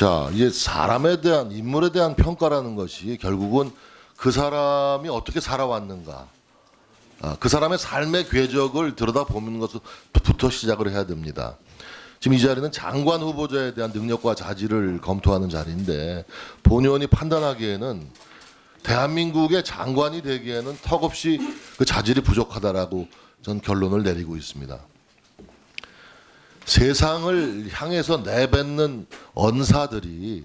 자, 이제 사람에 대한 인물에 대한 평가라는 것이 결국은 그 사람이 어떻게 살아왔는가, 그 사람의 삶의 궤적을 들여다보는 것부터 시작을 해야 됩니다. 지금 이 자리는 장관 후보자에 대한 능력과 자질을 검토하는 자리인데 본의원이 판단하기에는 대한민국의 장관이 되기에는 턱없이 그 자질이 부족하다라고 전 결론을 내리고 있습니다. 세상을 향해서 내뱉는 언사들이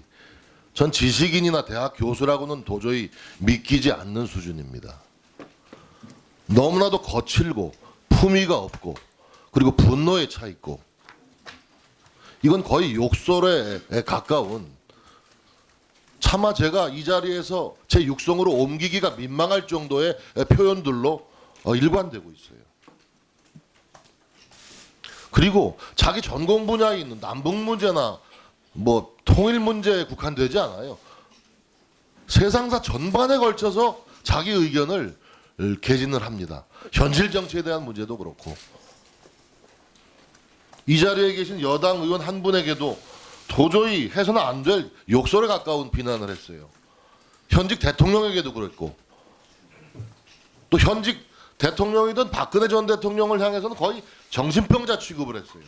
전 지식인이나 대학 교수라고는 도저히 믿기지 않는 수준입니다. 너무나도 거칠고 품위가 없고 그리고 분노에 차 있고 이건 거의 욕설에 가까운, 차마 제가 이 자리에서 제 육성으로 옮기기가 민망할 정도의 표현들로 일관되고 있어요. 그리고 자기 전공 분야에 있는 남북 문제나 뭐 통일 문제에 국한되지 않아요. 세상사 전반에 걸쳐서 자기 의견을 개진을 합니다. 현실 정치에 대한 문제도 그렇고. 이 자리에 계신 여당 의원 한 분에게도 도저히 해서는 안 될 욕설에 가까운 비난을 했어요. 현직 대통령에게도 그랬고, 또 현직 대통령이든 박근혜 전 대통령을 향해서는 거의 정신병자 취급을 했어요.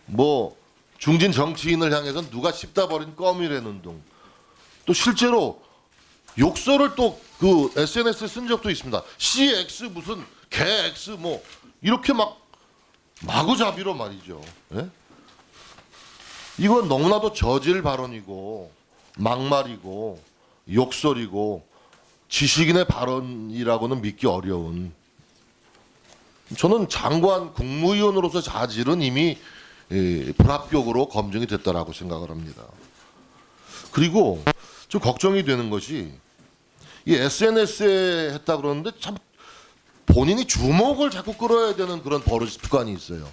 뭐 중진 정치인을 향해서는 누가 씹다 버린 껌이라는 등, 또 실제로 욕설을 또 그 SNS에 쓴 적도 있습니다. CX 무슨 개X 뭐 이렇게 막 마구잡이로 말이죠. 예? 이건 너무나도 저질 발언이고 막말이고 욕설이고 지식인의 발언이라고는 믿기 어려운, 저는 장관 국무위원으로서 자질은 이미 불합격으로 검증이 됐다라고 생각을 합니다. 그리고 좀 걱정이 되는 것이 이 SNS에 했다 그러는데 참 본인이 주목을 자꾸 끌어야 되는 그런 버릇 습관이 있어요.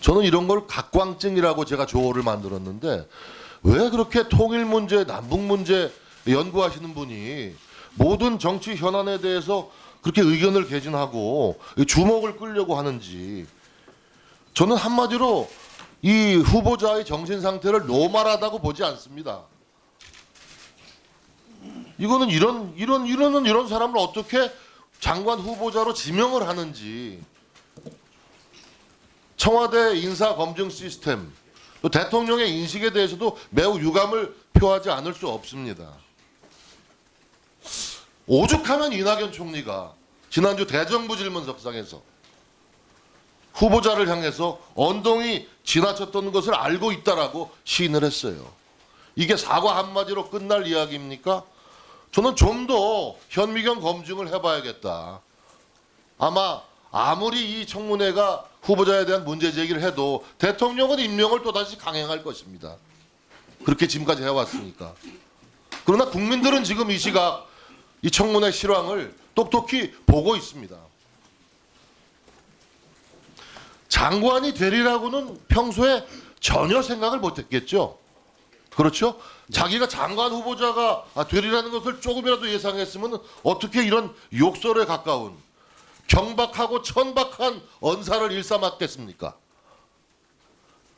저는 이런 걸 각광증이라고 제가 조어를 만들었는데, 왜 그렇게 통일 문제, 남북 문제 연구하시는 분이 모든 정치 현안에 대해서 그렇게 의견을 개진하고 주목을 끌려고 하는지. 저는 한마디로 이 후보자의 정신 상태를 노말하다고 보지 않습니다. 이거는 이런 사람을 어떻게 장관 후보자로 지명을 하는지, 청와대 인사 검증 시스템, 또 대통령의 인식에 대해서도 매우 유감을 표하지 않을 수 없습니다. 오죽하면 이낙연 총리가 지난주 대정부 질문석상에서 후보자를 향해서 언동이 지나쳤던 것을 알고 있다라고 시인을 했어요. 이게 사과 한마디로 끝날 이야기입니까? 저는 좀 더 현미경 검증을 해봐야겠다. 아마 아무리 이 청문회가 후보자에 대한 문제 제기를 해도 대통령은 임명을 또다시 강행할 것입니다. 그렇게 지금까지 해왔으니까. 그러나 국민들은 지금 이 시각 이 청문회 실황을 똑똑히 보고 있습니다. 장관이 되리라고는 평소에 전혀 생각을 못했겠죠. 그렇죠? 자기가 장관 후보자가 되리라는 것을 조금이라도 예상했으면 어떻게 이런 욕설에 가까운 경박하고 천박한 언사를 일삼았겠습니까?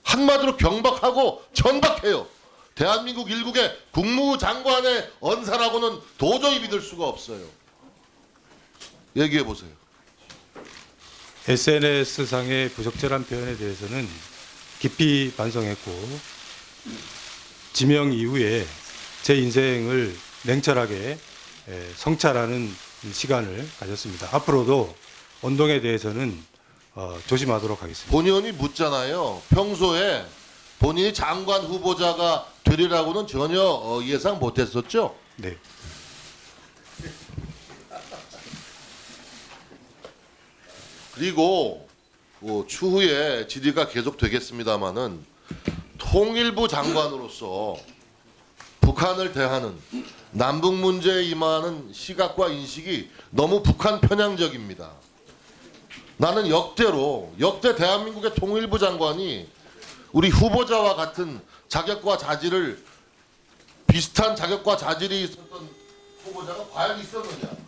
한마디로 경박하고 천박해요. 대한민국 일국의 국무장관의 언사라고는 도저히 믿을 수가 없어요. 얘기해 보세요. SNS상의 부적절한 표현에 대해서는 깊이 반성했고, 지명 이후에 제 인생을 냉철하게 성찰하는 시간을 가졌습니다. 앞으로도 언동에 대해서는 조심하도록 하겠습니다. 본의원이 묻잖아요. 평소에 본인이 장관 후보자가 되리라고는 전혀 예상 못했었죠? 네. 그리고 추후에 질의가 계속되겠습니다마는 통일부 장관으로서 북한을 대하는 남북 문제에 임하는 시각과 인식이 너무 북한 편향적입니다. 나는 역대 대한민국의 통일부 장관이 우리 후보자와 같은 자격과 자질을, 비슷한 자격과 자질이 있었던 후보자가 과연 있었느냐.